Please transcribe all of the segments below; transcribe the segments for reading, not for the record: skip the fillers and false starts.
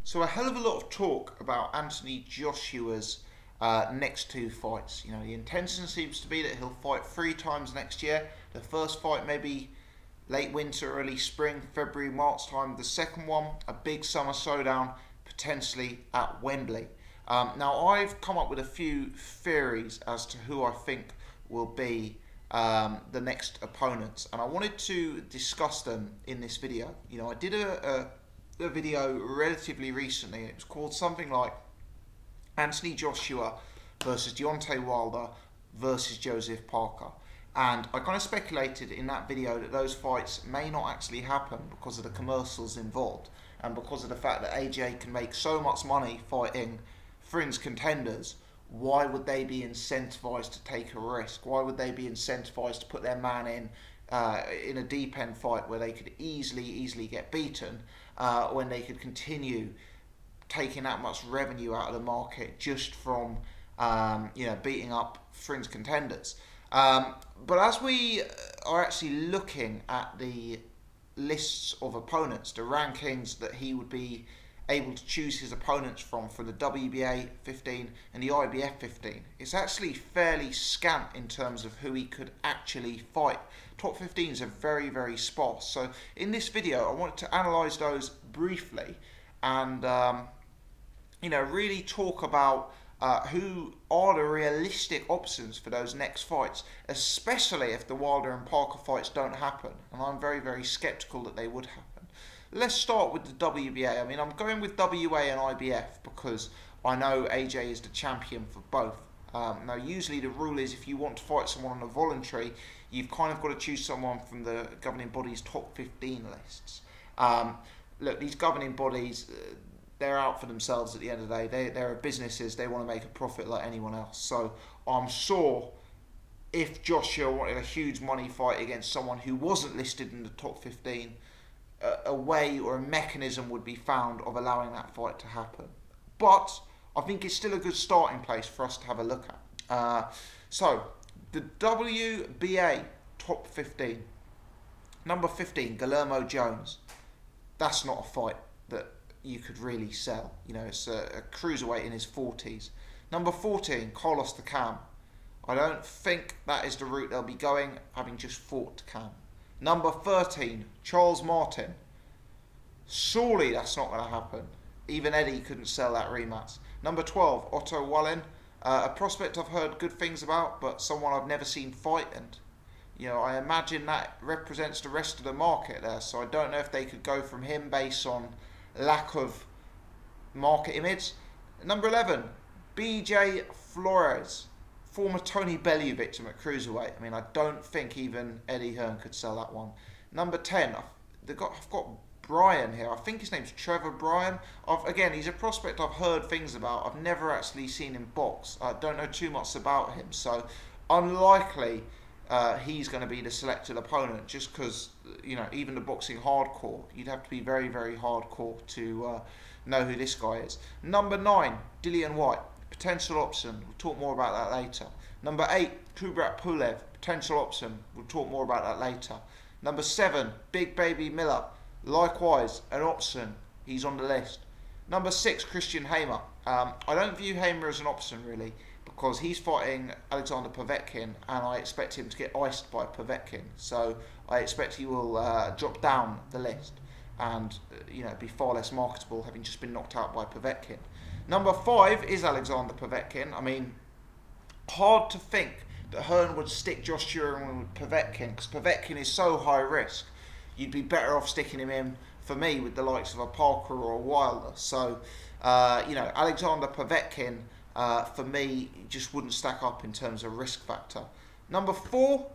So a hell of a lot of talk about Anthony Joshua's next two fights. You know, the intention seems to be that he'll fight 3 times next year. The first fight maybe late winter, early spring, February, March time. The second one, a big summer showdown, potentially at Wembley. Now, I've come up with a few theories as to who I think will be the next opponents, and I wanted to discuss them in this video. You know, I did a video relatively recently. It was called something like Anthony Joshua versus Deontay Wilder versus Joseph Parker. And I kind of speculated in that video that those fights may not actually happen because of the commercials involved and because of the fact that AJ can make so much money fighting fringe contenders. Why would they be incentivized to take a risk? Why would they be incentivized to put their man in a deep end fight where they could easily get beaten when they could continue taking that much revenue out of the market just from beating up fringe contenders? But as we are actually looking at the lists of opponents, the rankings that he would be able to choose his opponents from for the WBA 15 and the IBF 15, it's actually fairly scant in terms of who he could actually fight. Top 15s are very sparse. So in this video, I wanted to analyse those briefly and really talk about who are the realistic options for those next fights, especially if the Wilder and Parker fights don't happen. And I'm very sceptical that they would happen. Let's start with the WBA. I mean, I'm going with WA and IBF because I know AJ is the champion for both. Now, usually the rule is if you want to fight someone on a voluntary, you've kind of got to choose someone from the governing body's top 15 lists. Look, these governing bodies, they're out for themselves at the end of the day. They're businesses. They want to make a profit like anyone else. So I'm sure if Joshua wanted a huge money fight against someone who wasn't listed in the top 15, a way or a mechanism would be found of allowing that fight to happen. But I think it's still a good starting place for us to have a look at. So the WBA top 15. Number 15, Guillermo Jones. That's not a fight that you could really sell. You know, it's a cruiserweight in his 40s. Number 14, Carlos Takam. I don't think that is the route they'll be going, having just fought Takam. Number 13, Charles Martin. Surely that's not going to happen. Even Eddie couldn't sell that rematch. Number 12, Otto Wallin. A prospect I've heard good things about, but someone I've never seen fight. And, you know, I imagine that represents the rest of the market there. So I don't know if they could go from him based on lack of market image. Number 11, BJ Flores. Former Tony Bellew victim at cruiserweight. I mean, I don't think even Eddie Hearn could sell that one. Number 10, I've got Bryan here. I think his name's Trevor Bryan. Again, he's a prospect I've heard things about. I've never actually seen him box. I don't know too much about him. So, unlikely he's going to be the selected opponent just because, you know, even the boxing hardcore, you'd have to be very hardcore to know who this guy is. Number 9, Dillian Whyte. Potential option. We'll talk more about that later. Number 8, Kubrat Pulev. Potential option. We'll talk more about that later. Number 7, Big Baby Miller. Likewise, an option. He's on the list. Number 6, Christian Hamer. I don't view Hamer as an option really because he's fighting Alexander Povetkin and I expect him to get iced by Povetkin. So I expect he will drop down the list and be far less marketable having just been knocked out by Povetkin. Number 5 is Alexander Povetkin. I mean, hard to think that Hearn would stick Joshua in with Povetkin because Povetkin is so high risk. You'd be better off sticking him in, for me, with the likes of a Parker or a Wilder. So, Alexander Povetkin, for me, just wouldn't stack up in terms of risk factor. Number 4,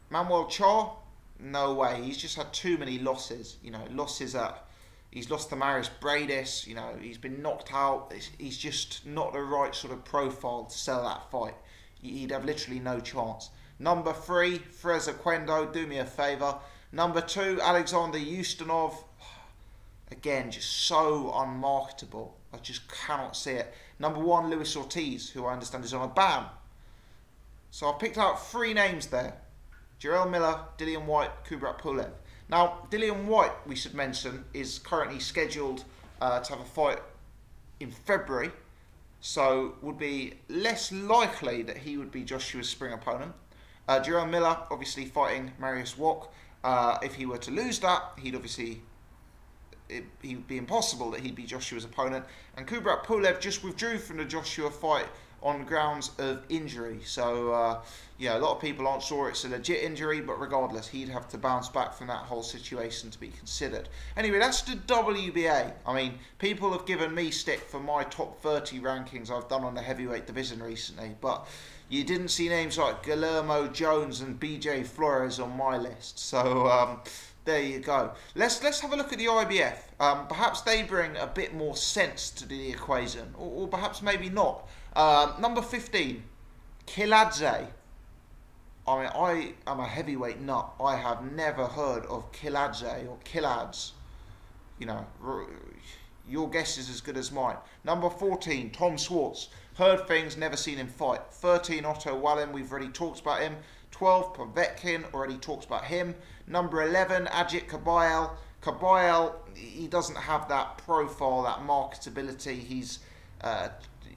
Manuel Charr. No way. He's just had too many losses. You know, he's lost to Marius Bradis, you know, he's been knocked out. He's just not the right sort of profile to sell that fight. He'd have literally no chance. Number 3, Freza Quendo, do me a favour. Number 2, Alexander Ustinov. Again, just so unmarketable. I just cannot see it. Number 1, Luis Ortiz, who I understand is on a ban. So I've picked out 3 names there. Jarrell Miller, Dillian Whyte, Kubrat Pulev. Now, Dillian Whyte, we should mention, is currently scheduled to have a fight in February, so would be less likely that he would be Joshua's spring opponent. Jarrell Miller, obviously fighting Mariusz Wach. If he were to lose that, he'd be impossible that he'd be Joshua's opponent. And Kubrat Pulev just withdrew from the Joshua fight on grounds of injury. So, yeah, a lot of people aren't sure it's a legit injury, but regardless, he'd have to bounce back from that whole situation to be considered. Anyway, that's the WBA. I mean, people have given me stick for my top 30 rankings I've done on the heavyweight division recently, but you didn't see names like Guillermo Jones and BJ Flores on my list. So, there you go. Let's have a look at the IBF. Perhaps they bring a bit more sense to the equation, or perhaps maybe not. Number 15, Kiladze. I mean, I am a heavyweight nut. I have never heard of Kiladze or Kilads. You know, your guess is as good as mine. Number 14, Tom Schwartz. Heard things, never seen him fight. 13, Otto Wallin. We've already talked about him. 12, Povetkin. Already talked about him. Number 11, Ajit Kabayel. Kabayel, he doesn't have that profile, that marketability. He's,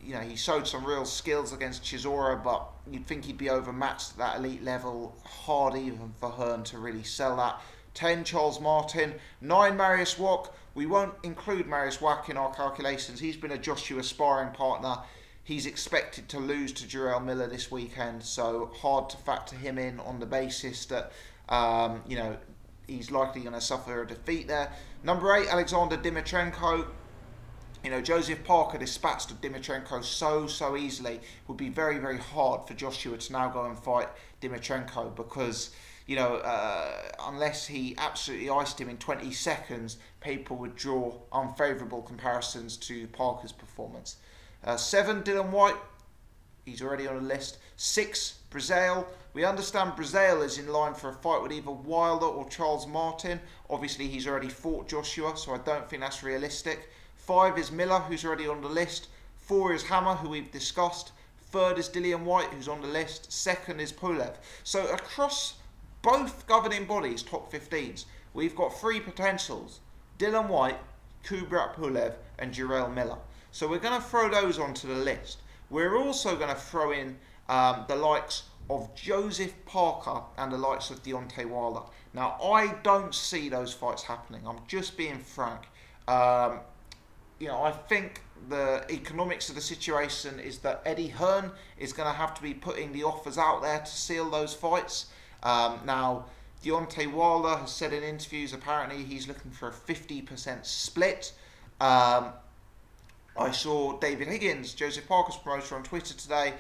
you know, he showed some real skills against Chisora, but you'd think he'd be overmatched at that elite level. Hard even for Hearn to really sell that. 10, Charles Martin. 9, Mariusz Wach. We won't include Mariusz Wach in our calculations. He's been a Joshua sparring partner. He's expected to lose to Jarrell Miller this weekend, so hard to factor him in on the basis that, you know, he's likely going to suffer a defeat there. Number 8, Alexander Dimitrenko. You know, Joseph Parker dispatched Dimitrenko so easily. It would be very, very hard for Joshua to now go and fight Dimitrenko because, you know, unless he absolutely iced him in 20 seconds, people would draw unfavourable comparisons to Parker's performance. 7, Dylan White. He's already on the list. 6, Breazeale. We understand Breazeale is in line for a fight with either Wilder or Charles Martin. Obviously, he's already fought Joshua, so I don't think that's realistic. 5 is Miller, who's already on the list. 4 is Hammer, who we've discussed. 3rd is Dillian White, who's on the list. 2nd is Pulev. So across both governing bodies, top 15s, we've got 3 potentials. Dillian White, Kubrat Pulev, and Jarrell Miller. So we're going to throw those onto the list. We're also going to throw in the likes of Joseph Parker and the likes of Deontay Wilder. Now, I don't see those fights happening. I'm just being frank. You know, I think the economics of the situation is that Eddie Hearn is going to have to be putting the offers out there to seal those fights. Now, Deontay Wilder has said in interviews apparently he's looking for a 50% split. I saw David Higgins, Joseph Parker's promoter, on Twitter today,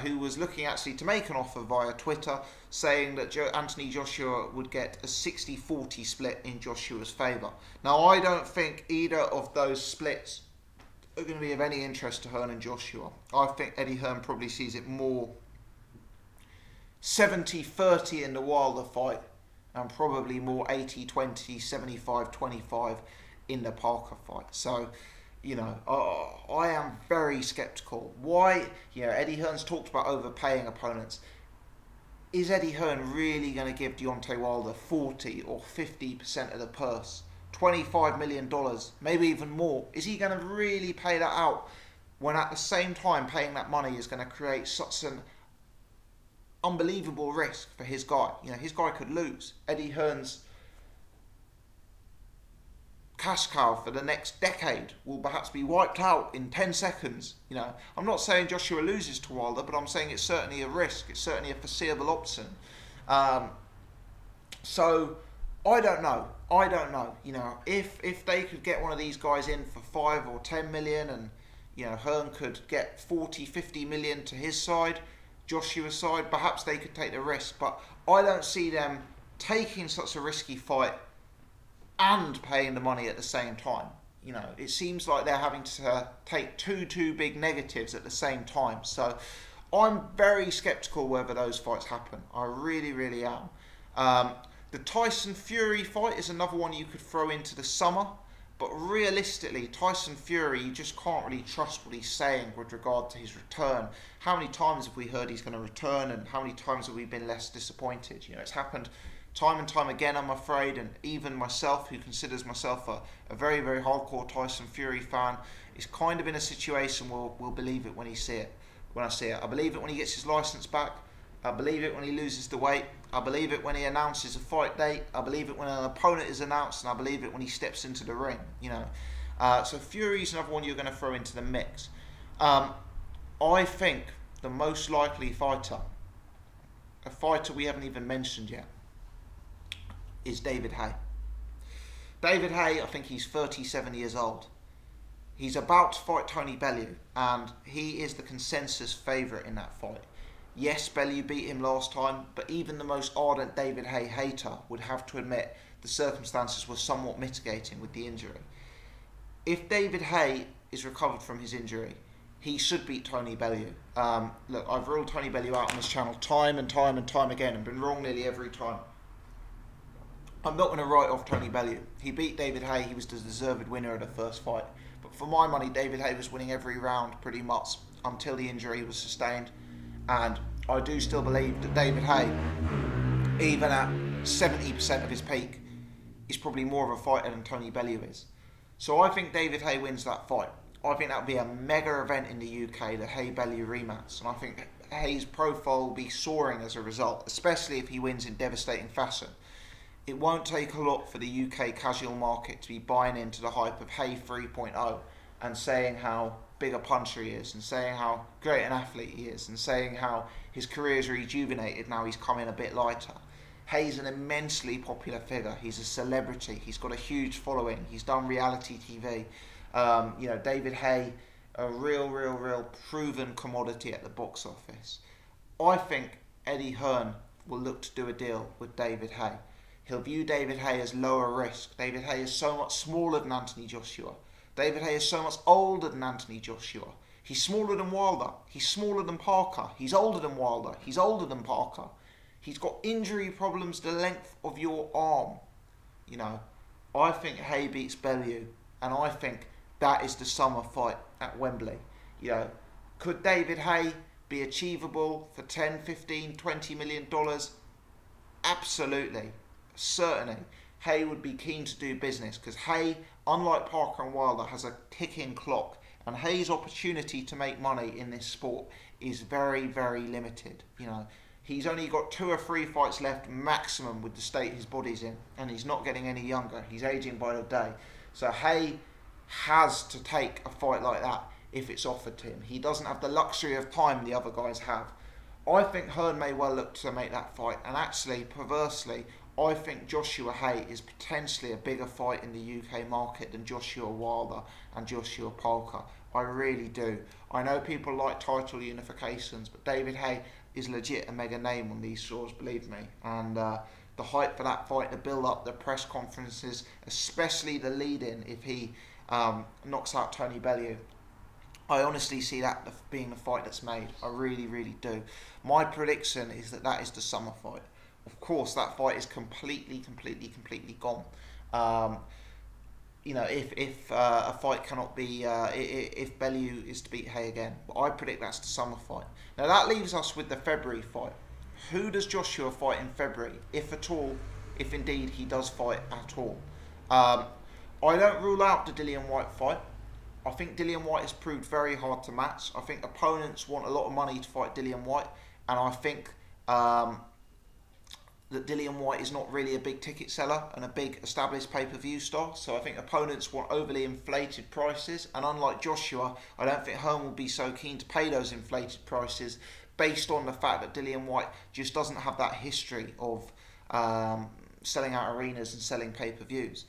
who was looking actually to make an offer via Twitter, saying that Anthony Joshua would get a 60-40 split in Joshua's favour. Now, I don't think either of those splits are going to be of any interest to Hearn and Joshua. I think Eddie Hearn probably sees it more 70-30 in the Wilder fight, and probably more 80-20, 75-25 in the Parker fight. So, you know, I am very sceptical. Why? You know, Eddie Hearn's talked about overpaying opponents. Is Eddie Hearn really going to give Deontay Wilder 40 or 50% of the purse? $25 million, maybe even more. Is he going to really pay that out when at the same time paying that money is going to create such an unbelievable risk for his guy? You know, his guy could lose. Eddie Hearn's cash cow for the next decade will perhaps be wiped out in 10 seconds. You know, I'm not saying Joshua loses to Wilder, but I'm saying it's certainly a risk. It's certainly a foreseeable option. So I don't know. You know, if they could get one of these guys in for 5 or 10 million, and you know, Hearn could get 40, 50 million to his side, Joshua's side, perhaps they could take the risk. But I don't see them taking such a risky fight and paying the money at the same time. You know, it seems like they're having to take two big negatives at the same time. So I'm very sceptical whether those fights happen. I really, really am. The Tyson Fury fight is another one you could throw into the summer. But realistically, Tyson Fury, you just can't really trust what he's saying with regard to his return. How many times have we heard he's going to return, and how many times have we been less disappointed? You know, it's happened time and time again, I'm afraid, and even myself, who considers myself a very, very hardcore Tyson Fury fan, is kind of in a situation where we'll believe it when I see it. I believe it when he gets his license back. I believe it when he loses the weight. I believe it when he announces a fight date. I believe it when an opponent is announced, and I believe it when he steps into the ring. So Fury's another one you're going to throw into the mix. I think the most likely fighter, a fighter we haven't even mentioned yet, is David Haye. David Haye, I think he's 37 years old. He's about to fight Tony Bellew, and he is the consensus favourite in that fight. Yes, Bellew beat him last time, but even the most ardent David Haye hater would have to admit the circumstances were somewhat mitigating with the injury. If David Haye is recovered from his injury, he should beat Tony Bellew. Look, I've ruled Tony Bellew out on this channel time and time and time again and been wrong nearly every time. I'm not going to write off Tony Bellew. He beat David Haye, he was the deserved winner of the first fight. But for my money, David Haye was winning every round pretty much until the injury was sustained. And I do still believe that David Haye, even at 70% of his peak, is probably more of a fighter than Tony Bellew is. So I think David Haye wins that fight. I think that would be a mega event in the UK, the Haye-Bellew rematch. And I think Haye's profile will be soaring as a result, especially if he wins in devastating fashion. It won't take a lot for the UK casual market to be buying into the hype of Haye 3.0 and saying how big a puncher he is, and saying how great an athlete he is, and saying how his career is rejuvenated now he's come in a bit lighter. Haye's an immensely popular figure. He's a celebrity. He's got a huge following. He's done reality TV. David Haye, a real proven commodity at the box office. I think Eddie Hearn will look to do a deal with David Haye. He'll view David Haye as lower risk. David Haye is so much smaller than Anthony Joshua. David Haye is so much older than Anthony Joshua. He's smaller than Wilder. He's smaller than Parker. He's older than Wilder. He's older than Parker. He's got injury problems the length of your arm. I think Haye beats Bellew, and I think that is the summer fight at Wembley. Could David Haye be achievable for 10, 15, 20 million dollars? Absolutely. Certainly. Haye would be keen to do business because Haye, unlike Parker and Wilder, has a ticking clock, and Haye's opportunity to make money in this sport is very, very limited. He's only got 2 or 3 fights left maximum with the state his body's in, and he's not getting any younger. He's aging by the day. So Haye has to take a fight like that if it's offered to him. He doesn't have the luxury of time the other guys have. I think Hearn may well look to make that fight, and actually, perversely, I think Joshua Haye is potentially a bigger fight in the UK market than Joshua Wilder and Joshua Parker. I really do. I know people like title unifications, but David Haye is legit a mega name on these shores, believe me. And the hype for that fight, the build-up, the press conferences, especially the lead-in if he knocks out Tony Bellew, I honestly see that being the fight that's made. I really, really do. My prediction is that is the summer fight. Of course, that fight is completely gone. If a fight cannot be, if Bellew is to beat Haye again. But I predict that's the summer fight. Now that leaves us with the February fight. Who does Joshua fight in February, if at all, if indeed he does fight at all? I don't rule out the Dillian Whyte fight. I think Dillian Whyte has proved very hard to match. I think opponents want a lot of money to fight Dillian Whyte, and I think that Dillian Whyte is not really a big ticket seller and a big established pay-per-view star. So I think opponents want overly inflated prices, and unlike Joshua, I don't think Hearn will be so keen to pay those inflated prices based on the fact that Dillian Whyte just doesn't have that history of selling out arenas and selling pay-per-views.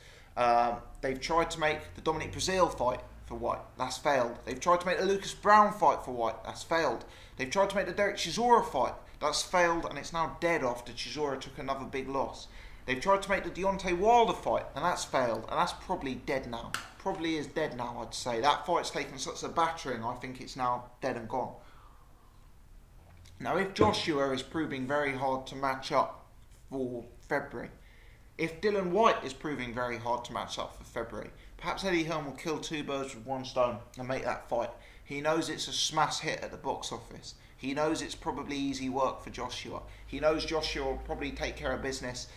They've tried to make the Dominic Breazeale fight for Whyte. That's failed. They've tried to make the Lucas Browne fight for Whyte. That's failed. They've tried to make the Derek Chisora fight. That's failed, and it's now dead after Chisora took another big loss. They've tried to make the Deontay Wilder fight, and that's failed, and that's probably dead now. Probably is dead now, I'd say. That fight's taken such a battering, I think it's now dead and gone. Now, if Joshua is proving very hard to match up for February, if Dillian Whyte is proving very hard to match up for February, perhaps Eddie Hearn will kill 2 birds with 1 stone and make that fight. He knows it's a smash hit at the box office. He knows it's probably easy work for Joshua. He knows Joshua will probably take care of business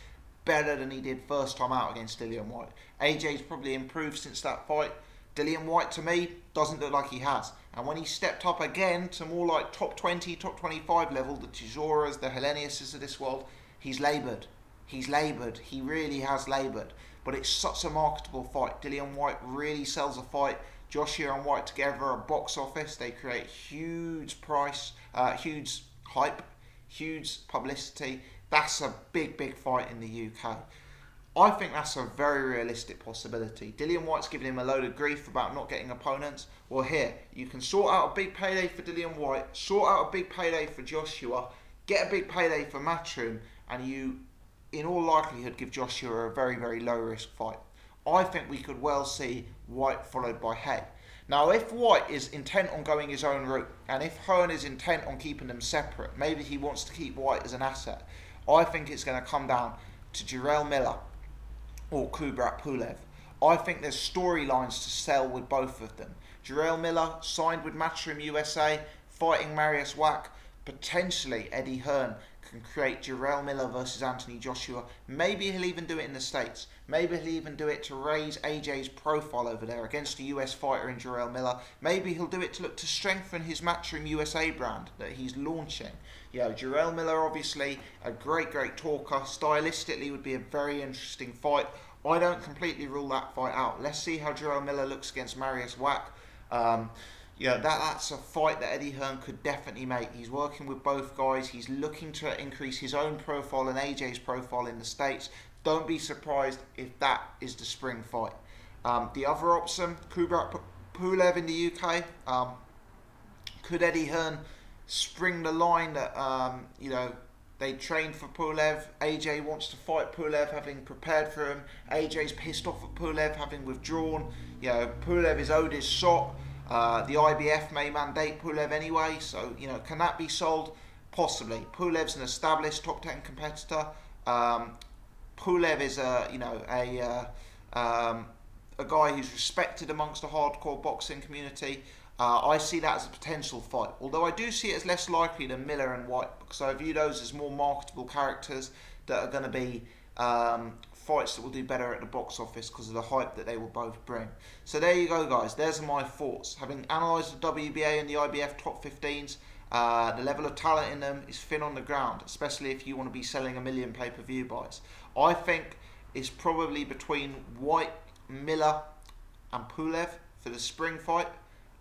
better than he did first time out against Dillian Whyte. AJ's probably improved since that fight. Dillian Whyte, to me, doesn't look like he has. And when he stepped up again to more like top 20, top 25 level, the Chisoras, the Heleniuses of this world, he's laboured. He's laboured. He really has laboured. But it's such a marketable fight. Dillian Whyte really sells a fight. Joshua and Whyte together are box office. They create huge price, huge hype, huge publicity. That's a big, big fight in the UK. I think that's a very realistic possibility. Dillian Whyte's giving him a load of grief about not getting opponents. Well, here, you can sort out a big payday for Dillian Whyte, sort out a big payday for Joshua, get a big payday for Matchroom, and you, in all likelihood, give Joshua a very, very low-risk fight. I think we could well see Whyte followed by Hay. Now, if Whyte is intent on going his own route, and if Hearn is intent on keeping them separate, maybe he wants to keep Whyte as an asset, I think it's going to come down to Jarrell Miller or Kubrat Pulev. I think there's storylines to sell with both of them. Jarrell Miller signed with Matchroom USA, fighting Marius Wack. Potentially Eddie Hearn can create Jarrell Miller versus Anthony Joshua. Maybe he'll even do it in the States. Maybe he'll even do it to raise AJ's profile over there against a US fighter in Jarrell Miller. Maybe he'll do it to look to strengthen his Matchroom USA brand that he's launching. You know, Jarrell Miller, obviously a great talker. Stylistically would be a very interesting fight. I don't completely rule that fight out. Let's see how Jarrell Miller looks against Marius Wack. Yeah, that's a fight that Eddie Hearn could definitely make. He's working with both guys. He's looking to increase his own profile and AJ's profile in the States. Don't be surprised if that is the spring fight. The other option, Kubrat Pulev in the UK. Could Eddie Hearn spring the line that, you know, they trained for Pulev? AJ wants to fight Pulev, having prepared for him. AJ's pissed off at Pulev, having withdrawn. You know, Pulev is owed his shot. The IBF may mandate Pulev anyway, so, you know, can that be sold? Possibly. Pulev's an established top 10 competitor. Pulev is a guy who's respected amongst the hardcore boxing community. I see that as a potential fight, although I do see it as less likely than Miller and Whyte, because I view those as more marketable characters that are going to be fights that will do better at the box office because of the hype that they will both bring. So there you go, guys. There's my thoughts. Having analysed the WBA and the IBF top 15s, the level of talent in them is thin on the ground, especially if you want to be selling 1 million pay-per-view buys. I think it's probably between Whyte, Miller and Pulev for the spring fight,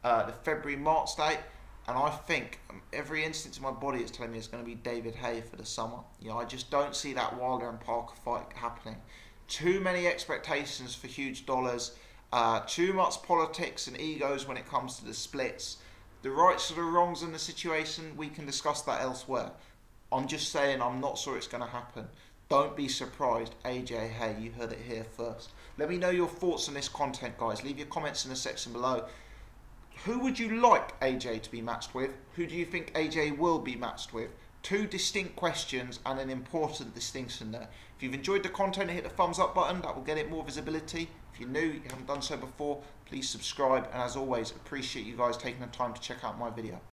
the February-March date. And I think every instinct in my body is telling me it's going to be David Haye for the summer. You know, I just don't see that Wilder and Parker fight happening. Too many expectations for huge dollars. Too much politics and egos when it comes to the splits. The rights or the wrongs in the situation, we can discuss that elsewhere. I'm just saying I'm not sure it's going to happen. Don't be surprised, AJ Haye. You heard it here first. Let me know your thoughts on this content, guys. Leave your comments in the section below. Who would you like AJ to be matched with? Who do you think AJ will be matched with? Two distinct questions and an important distinction there. If you've enjoyed the content, hit the thumbs up button. That will get it more visibility. If you're new, you haven't done so before, please subscribe. And as always, appreciate you guys taking the time to check out my video.